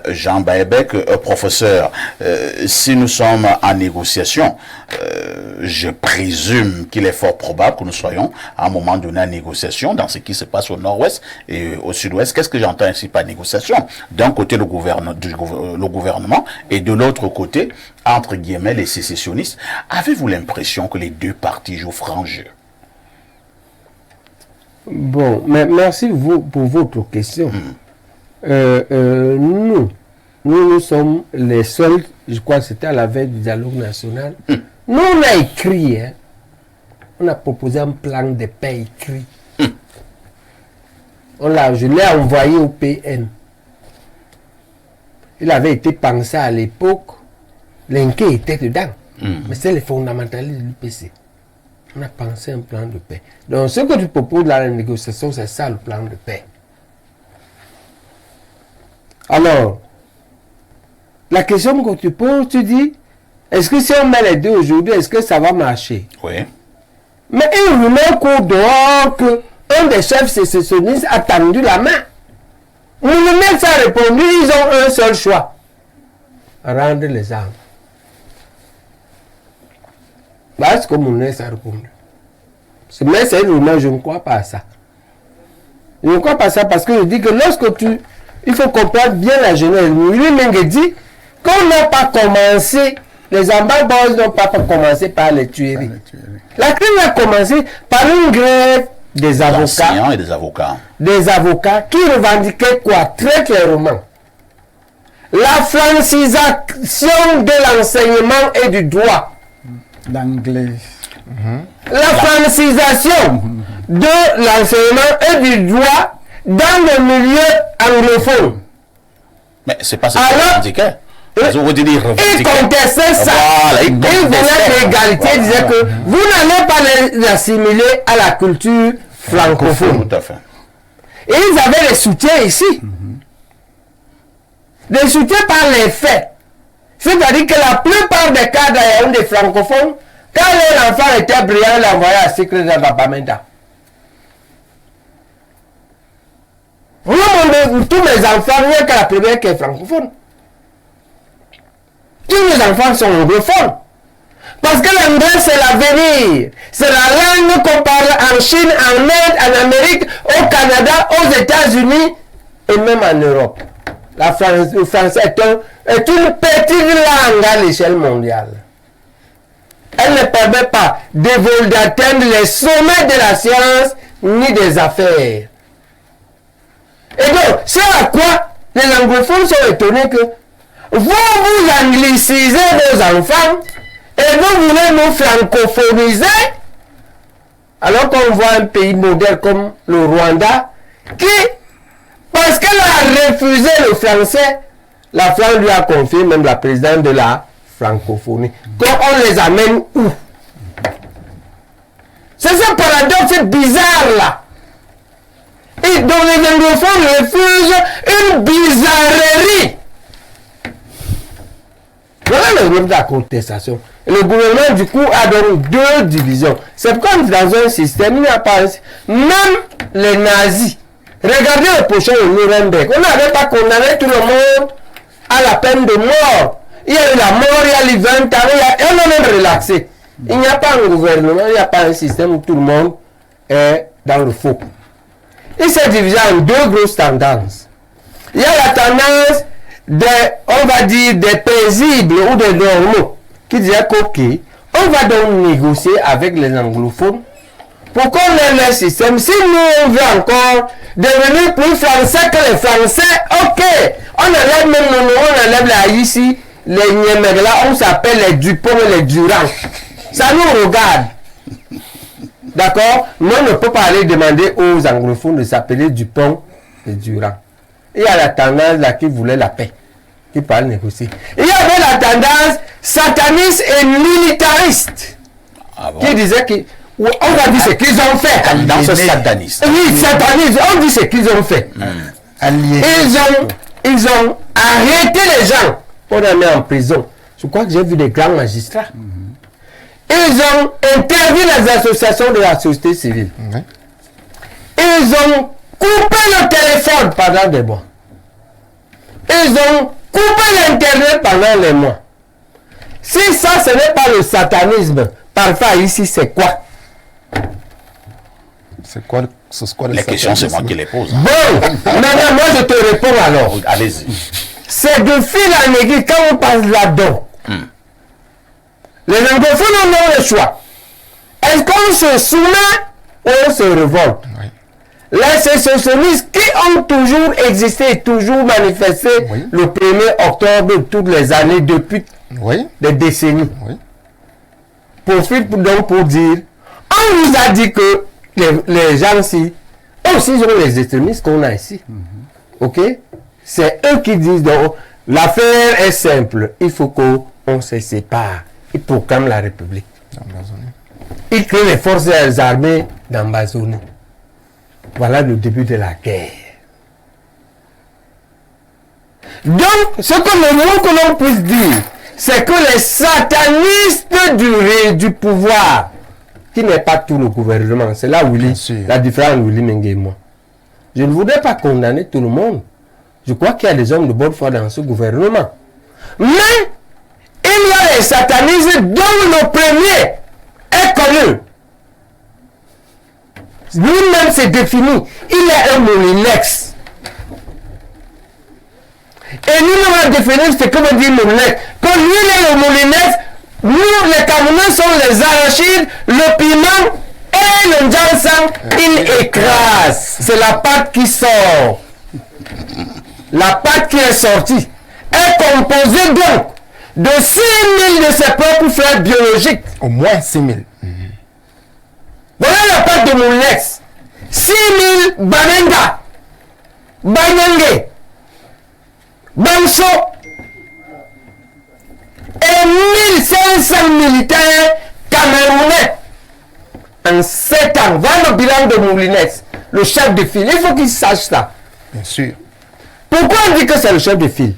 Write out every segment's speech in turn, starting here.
Jean Baebek, professeur, si nous sommes en négociation, je présume qu'il est fort probable que nous soyons à un moment donné en négociation dans ce qui se passe au nord-ouest et au sud-ouest. Qu'est-ce que j'entends ainsi par négociation? D'un côté, le gouvernement et de l'autre côté, entre guillemets, les sécessionnistes. Avez-vous l'impression que les deux partis jouent franc jeu? Bon, mais merci pour votre question. Nous sommes les seuls, je crois que c'était à la veille du dialogue national. Nous, on a écrit, hein, on a proposé un plan de paix écrit. Je l'ai envoyé au PN. Il avait été pensé à l'époque, l'Inqué était dedans. Mais c'est les fondamentalistes de l'UPC. On a pensé un plan de paix. Donc, ce que tu proposes dans la négociation, c'est ça le plan de paix. Alors, la question que tu poses, tu dis, est-ce que si on met les deux aujourd'hui, est-ce que ça va marcher? Oui. Mais il remet au dehors qu'un des chefs sécessionnistes a tendu la main. Mouloumet a répondu, ils ont un seul choix. Rendre les armes. Voilà ce que Mouloumet a répondu. Mais c'est une rumeur, je ne crois pas à ça. Je ne crois pas à ça parce que je dis que lorsque il faut comprendre bien la jeunesse. Lui-même dit qu'on n'a pas commencé, les Ambabos n'ont pas commencé par les tueries. La crise a commencé par une grève des avocats. Et des avocats. Des avocats qui revendiquaient quoi? Très clairement. La francisation de l'enseignement et du droit. L'anglais. La francisation de l'enseignement et du droit dans le milieu anglophone. Mais c'est pas ce qu'ils revendiquaient. Ils contestaient ça. Voilà, ils venaient l'égalité, ils disaient que vous n'allez pas les assimiler à la culture francophone. Tout à fait. Et ils avaient les soutiens ici. Des soutiens par les faits. C'est-à-dire que la plupart des cadres des francophones, quand leur enfant était brillant, ils l'envoyaient à Secret de Bapamenta. Tous mes enfants, il n'y a que la première qui est francophone. Tous les enfants sont anglophones. Parce que l'anglais, c'est l'avenir. C'est la langue qu'on parle en Chine, en Inde, en Amérique, au Canada, aux États-Unis et même en Europe. Le français est une petite langue à l'échelle mondiale. Elle ne permet pas d'atteindre les sommets de la science ni des affaires. Et donc, c'est à quoi les anglophones sont étonnés que vous anglicisez vos enfants et vous voulez nous francophoniser alors qu'on voit un pays modèle comme le Rwanda qui, parce qu'elle a refusé le français, la France lui a confié même la présidente de la francophonie. Donc on les amène où? C'est ce paradoxe bizarre là. Et donc les anglophones refusent une bizarrerie. Voilà le problème de la contestation. Le gouvernement du coup a donc deux divisions. C'est comme dans un système, il n'y a pas... Même les nazis. Regardez le prochain de Nuremberg. On n'avait pas condamné tout le monde à la peine de mort. Il y a eu la mort, il y a eu 20 ans, on a même relaxé. Il n'y a pas un gouvernement, il n'y a pas un système où tout le monde est dans le faux. Il s'est divisé en deux grosses tendances. Il y a la tendance on va dire, des paisibles ou des normaux qui disaient qu'ok, on va donc négocier avec les anglophones pour qu'on ait leur système. Si nous, on veut encore devenir plus français que les Français, ok, on enlève même nos noms, on enlève la ici, les Niémègla, on s'appelle les Dupont et les Durand. Ça nous regarde. D'accord? Mais on ne peut pas aller demander aux anglophones de s'appeler Dupont et Durand. Il y a la tendance là qui voulait la paix, qui parle négocier. Il y avait la tendance sataniste et militariste, qui disait que on va dire ce qu'ils ont fait. Dans ce satanisme. Oui, sataniste, on dit ce qu'ils ont fait. Ils ont arrêté les gens, on les met en prison. Je crois que j'ai vu des grands magistrats. Ils ont interdit les associations de la société civile. Ils ont coupé le téléphone pendant des mois. Ils ont coupé l'Internet pendant les mois. Si ça, ce n'est pas le satanisme, parfois ici, c'est quoi? C'est quoi Les questions, c'est moi qui les pose. Bon, maintenant, moi, je te réponds alors. Allez-y. C'est de fil en aiguille quand on passe là-dedans. Les anglophones ont le choix. Est-ce qu'on se soumet ou on se révolte? Oui. Les sécessionnistes qui ont toujours existé et toujours manifesté le 1er octobre de toutes les années depuis des décennies. Oui. Profite donc pour dire, on nous a dit que les gens-ci, aussi sont les extrémistes qu'on a ici. Ok? C'est eux qui disent donc, l'affaire est simple, il faut qu'on se sépare. Ils proclament la République. Ils créent les forces armées d'Ambazonie. Voilà le début de la guerre. Donc, ce que le mot que l'on puisse dire, c'est que les satanistes du pouvoir, qui n'est pas tout le gouvernement, c'est là où la différence entre Willy Mengue et moi. Je ne voudrais pas condamner tout le monde. Je crois qu'il y a des hommes de bonne foi dans ce gouvernement. Mais, il y a les satanistes dont le premier est connu. Lui-même s'est défini. Il est un Molinex. Et nous avons défini ce que veut dire Molinex. Quand lui est le Molinex, nous les Camerounais sont les arachides, le piment et le Jansan, il écrase. C'est la pâte qui sort. La pâte qui est sortie est composée donc de 6 000 de ses propres frères biologiques. Au moins 6 000. Voilà la pâte de mon ex. 6 000 Banenda, Banyange, Banso et 1500 militaires camerounais. En 7 ans, voilà le bilan de Moulinex, le chef de file. Il faut qu'il sache ça. Bien sûr. Pourquoi on dit que c'est le chef de file?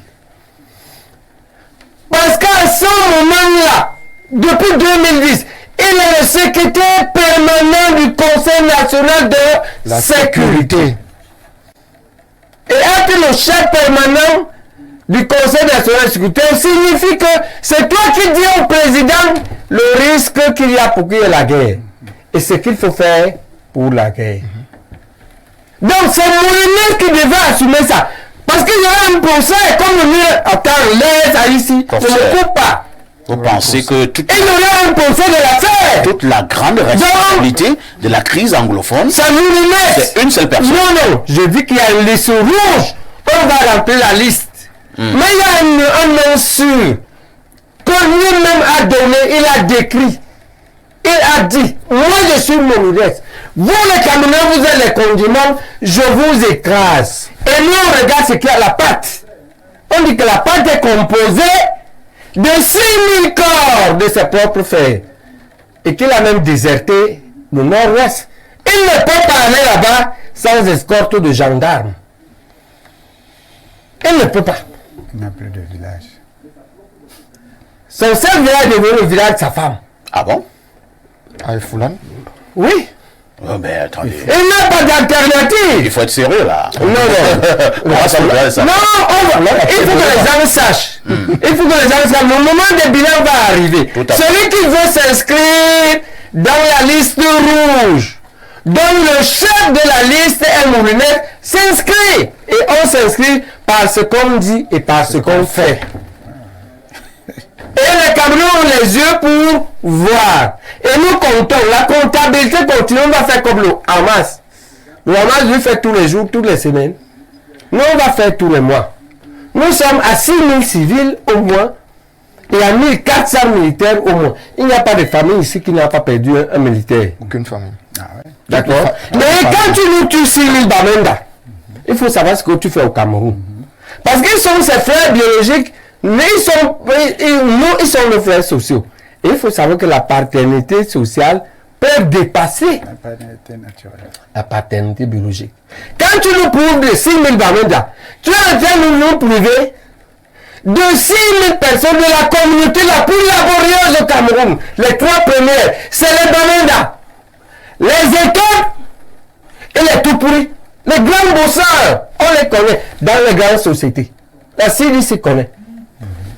Parce qu'à ce moment-là, depuis 2010, il est le secrétaire permanent du Conseil national de la sécurité. Et être le chef permanent du Conseil national de sécurité signifie que c'est toi qui dis au président le risque qu'il y a pour qu'il y ait la guerre. Et ce qu'il faut faire pour la guerre. Donc c'est Moulinex qui devait assumer ça. Parce qu'il y a un procès, comme le mur, attends, laisse ici, ne me coupe pas. Vous pensez que il y aura un procès de l'affaire. Toute la grande responsabilité de la crise anglophone, c'est une seule personne. Non, je dis qu'il y a une liste rouge. On va remplir la liste. Mais il y a un nom sûr que lui-même a donné, il a décrit. Il a dit, moi je suis Moulinex. Vous les Camerounais, vous êtes les condiments, je vous écrase. Et nous on regarde ce qu'il y a à la pâte. On dit que la pâte est composée de 6 000 corps de ses propres frères. Et qu'il a même déserté le nord-ouest. Il ne peut pas aller là-bas sans escorte de gendarmes. Il ne peut pas. Il n'a plus de village. Son seul village est devenu le village de sa femme. Ah bon? À Foulan? Oui. Oh, mais attendez. Il n'a pas d'alternative. Il faut être sérieux là. Non. On va s'en ça. Non, il faut que les gens sachent. Il faut que les gens sachent. Le moment des bilans va arriver. Celui qui veut s'inscrire dans la liste rouge, dont le chef de la liste est Moulinex, s'inscrit. Et on s'inscrit par ce qu'on dit et par ce qu'on fait. Et les Camerounais ont les yeux pour voir. Et nous comptons. La comptabilité continue. On va faire comme le Hamas. Le Hamas lui fait tous les jours, toutes les semaines. Nous, on va faire tous les mois. Nous sommes à 6 000 civils au moins. Et à 1400 militaires au moins. Il n'y a pas de famille ici qui n'a pas perdu un militaire. Aucune famille. Ah ouais. D'accord. Mais quand tu nous tues 6 000 Bamenda, il faut savoir ce que tu fais au Cameroun. Parce qu'ils sont ses frères biologiques. Mais ils sont nos frères sociaux. Et il faut savoir que la paternité sociale peut dépasser La paternité naturelle. la paternité biologique. Quand tu nous prouves de 6 000 Bamenda, tu es en train de nous prouver de 6 000 personnes de la communauté la plus laborieuse au Cameroun. Les 3 premières, c'est les Bamenda, les écoles et les tout pourris. Les grands bosseurs, on les connaît dans les grandes sociétés. La Syrie se connaît.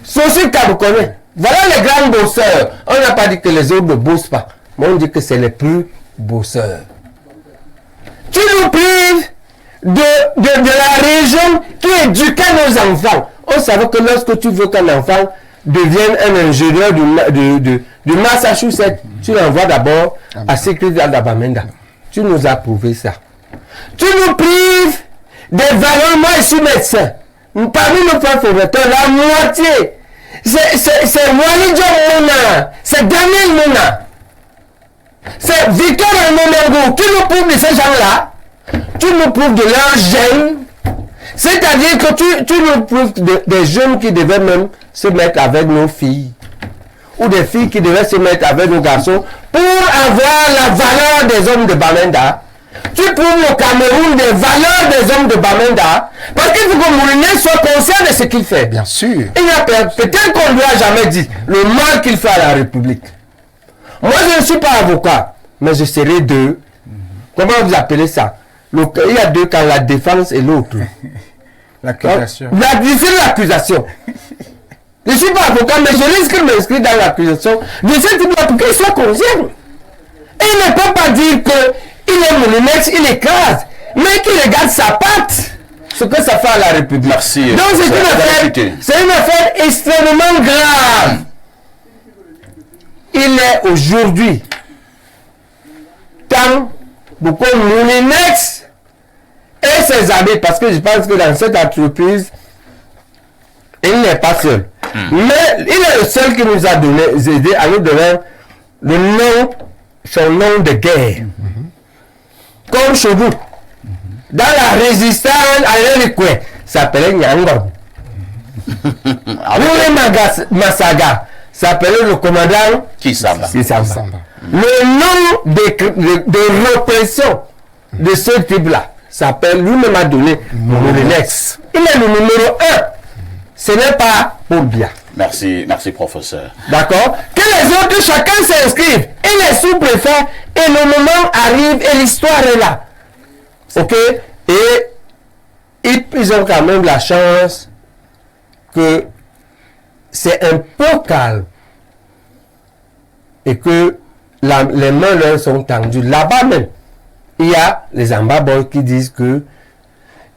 Sosi Kabou connaît. Voilà les grands bosseurs. On n'a pas dit que les autres ne bossent pas. Mais on dit que c'est les plus bosseurs. Tu nous prives de la région qui éduquait nos enfants. On savait que lorsque tu veux qu'un enfant devienne un ingénieur du Massachusetts, tu l'envoies d'abord à Sécurité d'Abamenda. Tu nous as prouvé ça. Tu nous prives des valeurs. Moi, je suis médecin. Parmi nos frères fondateurs, la moitié, c'est Walid Mouna, c'est Daniel Mouna, c'est Victor Monengo. Tu nous prouves de ces gens-là, tu nous prouves de leur gène, c'est-à-dire que tu nous prouves des jeunes qui devaient même se mettre avec nos filles, ou des filles qui devaient se mettre avec nos garçons, pour avoir la valeur des hommes de Bamenda. Tu prouves au Cameroun des valeurs des hommes de Bamenda, parce qu'il faut que Mourinho soit conscient de ce qu'il fait. Bien sûr. Peut-être qu'on ne lui a jamais dit le mal qu'il fait à la République. Moi, je ne suis pas avocat, mais je serai deux. Comment vous appelez ça? Il y a deux camps, la défense et l'autre. L'accusation. C'est l'accusation. Je ne suis pas avocat, mais je risque de m'inscrire dans l'accusation de ce type pour qu'il soit conscient. Et il ne peut pas dire que il est Moulinex, il écrase, mais qu'il regarde sa patte, ce que ça fait à la République. Merci. Donc c'est une affaire extrêmement grave. Il est aujourd'hui temps pour que Moulinex et ses amis, parce que je pense que dans cette entreprise, il n'est pas seul. Mais il est le seul qui nous a aidé à nous donner le nom, son nom de guerre. Comme chez vous. Dans la résistance à l'Équateur, ça s'appelait Nyangor. Massaga s'appelait le commandant Kisamba. Le nom de répression de ce type-là s'appelle, lui-même a donné Moulinex. Il est le numéro 1. Ce n'est pas pour bien. Merci, professeur. D'accord? Que les autres, chacun s'inscrive. Et les sous-préfets, et le moment arrive, et l'histoire est là. Ok? Et ils ont quand même la chance que c'est un peu calme. Et que les mains leur sont tendues. Là-bas même, il y a les ambaboys qui disent que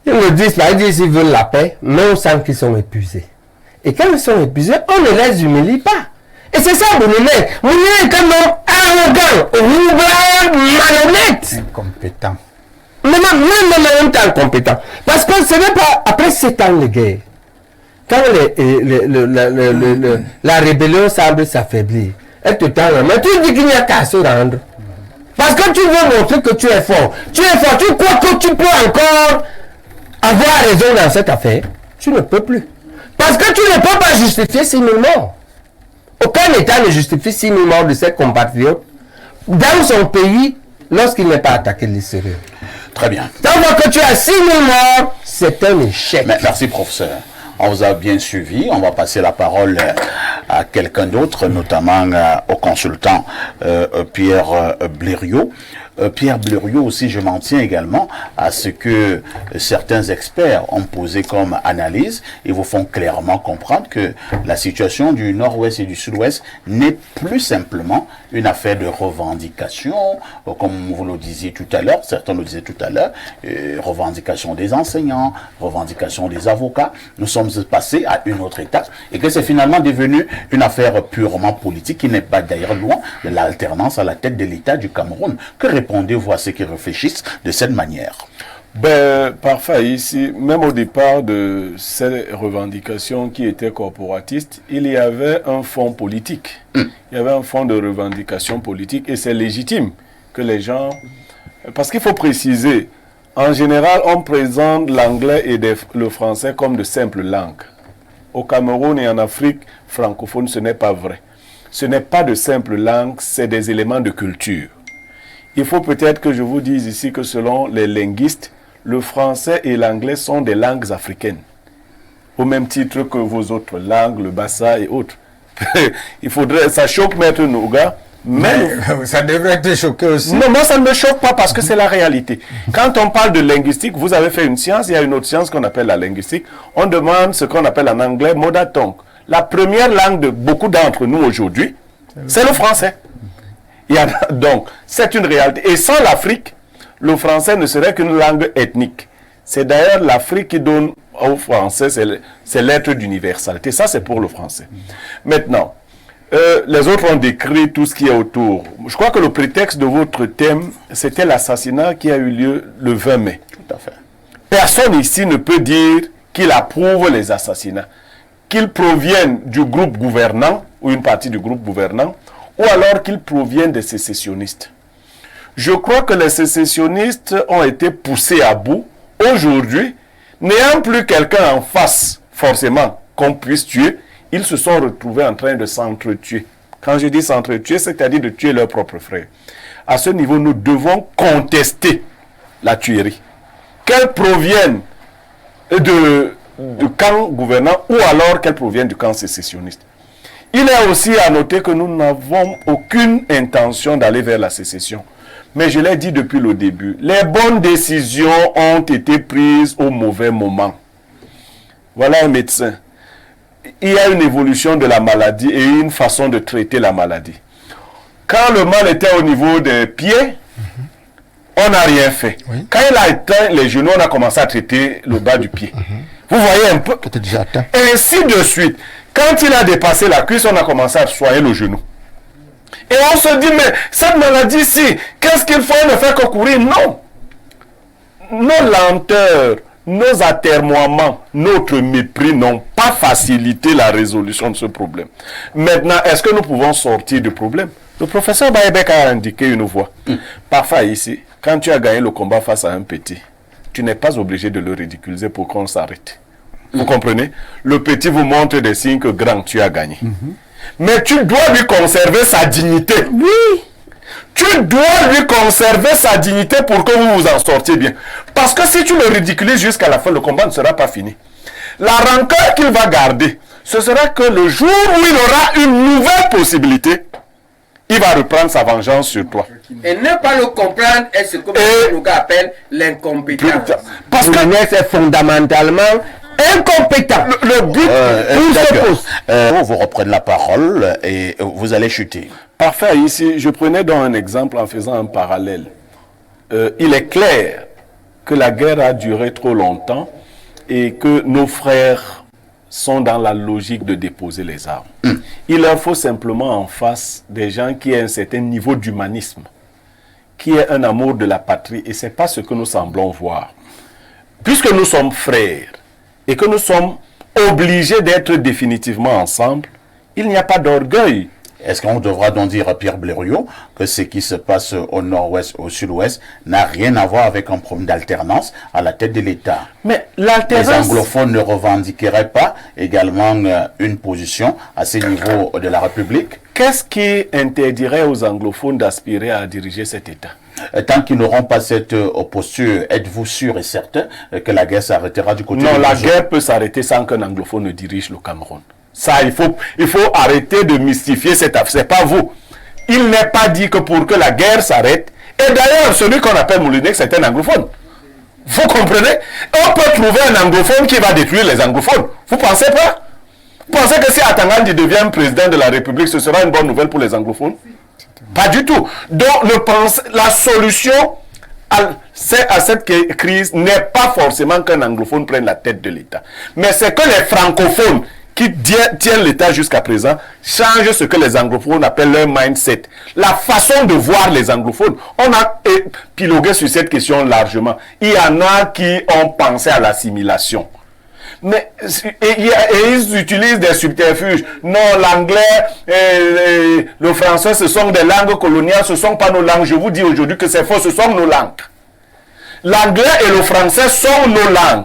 ils ne disent pas, ils disent qu'ils veulent la paix, mais on sent qu'ils sont épuisés. Et quand ils sont épuisés, on ne les humilie pas. Et c'est ça, Moulinex. Moulinex est un homme arrogant, roublard, malhonnête. Incompétent. Même temps compétent. Parce que ce n'est pas après 7 ans de guerre, quand la rébellion semble s'affaiblir, elle te tend la main, tu dis qu'il n'y a qu'à se rendre. Parce que tu veux montrer que tu es fort. Tu es fort, tu crois que tu peux encore avoir raison dans cette affaire. Tu ne peux plus. Parce que tu ne peux pas justifier 6 000 morts. Aucun État ne justifie 6 000 morts de ses compatriotes dans son pays lorsqu'il n'est pas attaqué l'Israël. Très bien. Tant que tu as 6 000 morts, c'est un échec. Merci, professeur. On vous a bien suivi. On va passer la parole à quelqu'un d'autre, notamment au consultant Pierre Blériot. Pierre Blériot aussi, je m'en tiens également à ce que certains experts ont posé comme analyse et vous font clairement comprendre que la situation du nord-ouest et du sud-ouest n'est plus simplement une affaire de revendication, comme vous le disiez tout à l'heure, certains le disaient tout à l'heure, revendication des enseignants, revendication des avocats. Nous sommes passés à une autre étape et que c'est finalement devenu une affaire purement politique qui n'est pas d'ailleurs loin de l'alternance à la tête de l'État du Cameroun. Que répondez-vous à ceux qui réfléchissent de cette manière? Parfait. Ici, même au départ de ces revendications qui étaient corporatistes, il y avait un fond politique. Il y avait un fond de revendication politique et c'est légitime que les gens... Parce qu'il faut préciser, en général, on présente l'anglais et le français comme de simples langues. Au Cameroun et en Afrique francophone, ce n'est pas vrai. Ce n'est pas de simples langues, c'est des éléments de culture. Il faut peut-être que je vous dise ici que selon les linguistes, le français et l'anglais sont des langues africaines. Au même titre que vos autres langues, le bassa et autres. Ça choque Maître Nouga, Mais ça devrait te choquer aussi. non, moi ça ne me choque pas parce que c'est la réalité. Quand on parle de linguistique, vous avez fait une science, il y a une autre science qu'on appelle la linguistique. On demande ce qu'on appelle en anglais mother tongue. La première langue de beaucoup d'entre nous aujourd'hui, c'est le français. Donc, c'est une réalité. Et sans l'Afrique, le français ne serait qu'une langue ethnique. C'est d'ailleurs l'Afrique qui donne au français, c'est l'être d'universalité. Ça, c'est pour le français. Maintenant, les autres ont décrit tout ce qui est autour. Je crois que le prétexte de votre thème, c'était l'assassinat qui a eu lieu le 20 mai. Tout à fait. Personne ici ne peut dire qu'il approuve les assassinats, qu'ils proviennent du groupe gouvernant, ou une partie du groupe gouvernant, ou alors qu'ils proviennent des sécessionnistes. Je crois que les sécessionnistes ont été poussés à bout. Aujourd'hui, n'ayant plus quelqu'un en face, forcément, qu'on puisse tuer, ils se sont retrouvés en train de s'entretuer. Quand je dis s'entretuer, c'est-à-dire de tuer leurs propres frères. À ce niveau, nous devons contester la tuerie. Qu'elle provienne du camp gouvernant ou alors qu'elle provienne du camp sécessionniste. Il est aussi à noter que nous n'avons aucune intention d'aller vers la sécession. Mais je l'ai dit depuis le début, les bonnes décisions ont été prises au mauvais moment. Voilà un médecin. Il y a une évolution de la maladie et une façon de traiter la maladie. Quand le mal était au niveau des pieds, on n'a rien fait. Oui. Quand il a atteint les genoux, on a commencé à traiter le bas du pied. Vous voyez un peu? C'était déjà atteint. Et ainsi de suite. Quand il a dépassé la cuisse, on a commencé à soigner le genou. Et on se dit, mais cette maladie-ci, qu'est-ce qu'il faut ne faire que courir? Non. Nos lenteurs, nos atermoiements, notre mépris n'ont pas facilité la résolution de ce problème. Maintenant, est-ce que nous pouvons sortir du problème? Le professeur Baïbek a indiqué une voie. Parfois ici, quand tu as gagné le combat face à un petit, tu n'es pas obligé de le ridiculiser pour qu'on s'arrête. Vous comprenez? Le petit vous montre des signes que grand, tu as gagné. Mais tu dois lui conserver sa dignité. Oui. Tu dois lui conserver sa dignité pour que vous vous en sortiez bien. Parce que si tu le ridiculises jusqu'à la fin, le combat ne sera pas fini. La rancœur qu'il va garder, ce sera que le jour où il aura une nouvelle possibilité, il va reprendre sa vengeance sur toi. Et ne pas le comprendre est ce que le gars appelle l'incompétence. Parce que c'est fondamentalement incompétent. Le but, vous reprenez la parole et vous allez chuter. Parfait, ici, je prenais donc un exemple en faisant un parallèle. Il est clair que la guerre a duré trop longtemps et que nos frères sont dans la logique de déposer les armes. Il leur faut simplement en face des gens qui aient un certain niveau d'humanisme, qui aient un amour de la patrie, et ce n'est pas ce que nous semblons voir. Puisque nous sommes frères et que nous sommes obligés d'être définitivement ensemble, il n'y a pas d'orgueil. Est-ce qu'on devra donc dire à Pierre Blériot que ce qui se passe au nord-ouest, au sud-ouest, n'a rien à voir avec un problème d'alternance à la tête de l'État? Mais l'alternance... Les anglophones ne revendiqueraient pas également une position à ce niveau de la République? Qu'est-ce qui interdirait aux anglophones d'aspirer à diriger cet État? Tant qu'ils n'auront pas cette posture, êtes-vous sûr et certain que la guerre s'arrêtera du côté de la guerre peut s'arrêter sans qu'un anglophone ne dirige le Cameroun. Ça, il faut arrêter de mystifier cette affaire. Ce n'est pas vous. Il n'est pas dit que pour que la guerre s'arrête, et d'ailleurs, celui qu'on appelle Moulinek, c'est un anglophone. Vous comprenez? On peut trouver un anglophone qui va détruire les anglophones. Vous ne pensez pas? Vous pensez que si Atangandi devient président de la République, ce sera une bonne nouvelle pour les anglophones? Pas du tout. Donc, la solution à cette crise n'est pas forcément qu'un anglophone prenne la tête de l'État. Mais c'est que les francophones qui tiennent l'État jusqu'à présent changent ce que les anglophones appellent leur mindset. La façon de voir les anglophones. On a épilogué sur cette question largement. Il y en a qui ont pensé à l'assimilation. Mais ils utilisent des subterfuges. Non, l'anglais et le français, ce sont des langues coloniales, ce ne sont pas nos langues. Je vous dis aujourd'hui que c'est faux, ce sont nos langues. L'anglais et le français sont nos langues.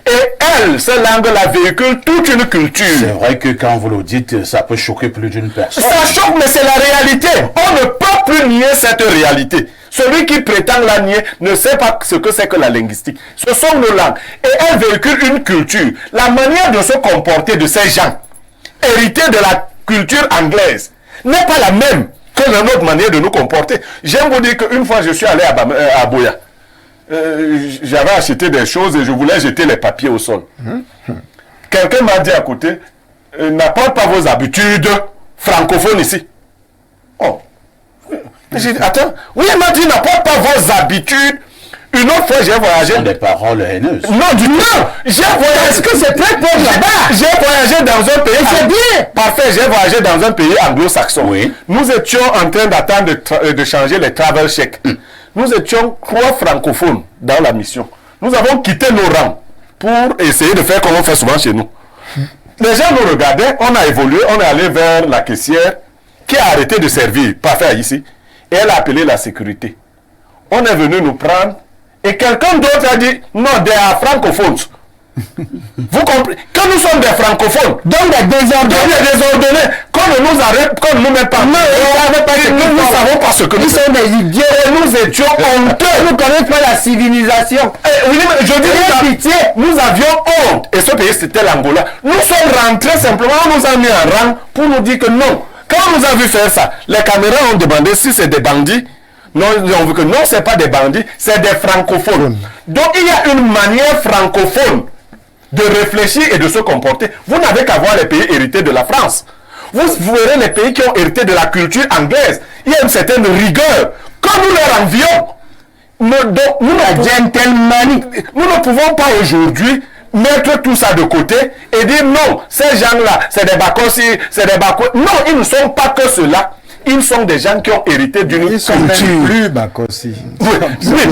Et ces langues-là véhiculent toute une culture. C'est vrai que quand vous le dites, ça peut choquer plus d'une personne. Ça choque, mais c'est la réalité. On ne peut plus nier cette réalité. Celui qui prétend la nier ne sait pas ce que c'est que la linguistique. Ce sont nos langues. Et elles véhiculent une culture. La manière de se comporter de ces gens, hérités de la culture anglaise, n'est pas la même que notre manière de nous comporter. J'aime vous dire qu'une fois, je suis allé à Boya. J'avais acheté des choses et je voulais jeter les papiers au sol. Quelqu'un m'a dit à côté, n'apporte pas vos habitudes francophones ici. Oh. J'ai dit, attends, oui, il m'a dit, n'apporte pas vos habitudes. Une autre fois, j'ai voyagé. Des paroles haineuses. Non, du tout. J'ai voyagé. Parce que c'est très pauvre là-bas. J'ai voyagé dans un pays. C'est bien. Parfait, j'ai voyagé dans un pays anglo-saxon. Oui. Nous étions en train d'attendre de changer les travel checks. Nous étions 3 francophones dans la mission. Nous avons quitté nos rangs pour essayer de faire comme on fait souvent chez nous. Les gens nous regardaient, on a évolué, on est allé vers la caissière qui a arrêté de servir, parfait ici, et elle a appelé la sécurité. On est venu nous prendre et quelqu'un d'autre a dit non, des francophones. Vous comprenez? Que nous sommes des francophones, donc des désordonnés, qu'on ne nous arrête, qu'on ne nous met pas. Non, nous ne savons pas ce que nous sommes. Des idiots. Nous étions honteux. Nous ne connaissons pas la civilisation. Oui, mais je dis nous avions honte. Et ce pays, c'était l'Angola. Nous sommes rentrés simplement, on nous a mis en rang pour nous dire que non. Quand on nous a vu faire ça, les caméras ont demandé si c'est des bandits. Non, on veut que non, c'est pas des bandits, c'est des francophones. Donc il y a une manière francophone de réfléchir et de se comporter. Vous n'avez qu'à voir les pays hérités de la France. Vous verrez les pays qui ont hérité de la culture anglaise. Il y a une certaine rigueur. Quand nous leur envions, nous ne pouvons pas aujourd'hui mettre tout ça de côté et dire non, ces gens-là, c'est des bacossi, c'est des bacos. Non, ils ne sont pas que cela. Ils sont des gens qui ont hérité d'une culture. Ils sont même plus bacossi. Oui, mais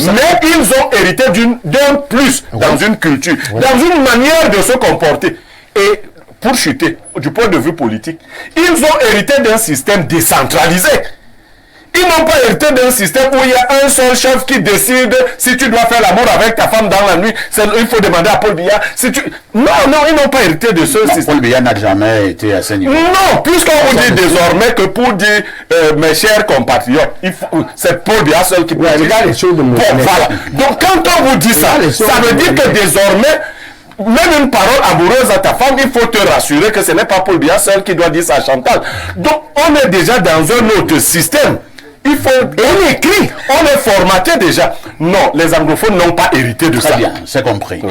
ils ont hérité d'un plus dans une culture, dans une manière de se comporter. Et pour chuter, du point de vue politique, ils ont hérité d'un système décentralisé. Ils n'ont pas hérité d'un système où il y a un seul chef qui décide si tu dois faire l'amour avec ta femme dans la nuit. Il faut demander à Paul Biya. Non, ils n'ont pas hérité de ce système. Paul Biya n'a jamais été à ce niveau. Non, puisqu'on vous dit désormais que pour dire mes chers compatriotes, c'est Paul Biya seul qui peut dire les choses de voilà. Donc quand on vous dit ça, ça veut dire que désormais, même une parole amoureuse à ta femme, il faut te rassurer que ce n'est pas Paul Biya seul qui doit dire ça à Chantal. Donc on est déjà dans un autre système. On écrit, on est formaté déjà. Non, les anglophones n'ont pas hérité de ça. Très bien, c'est compris.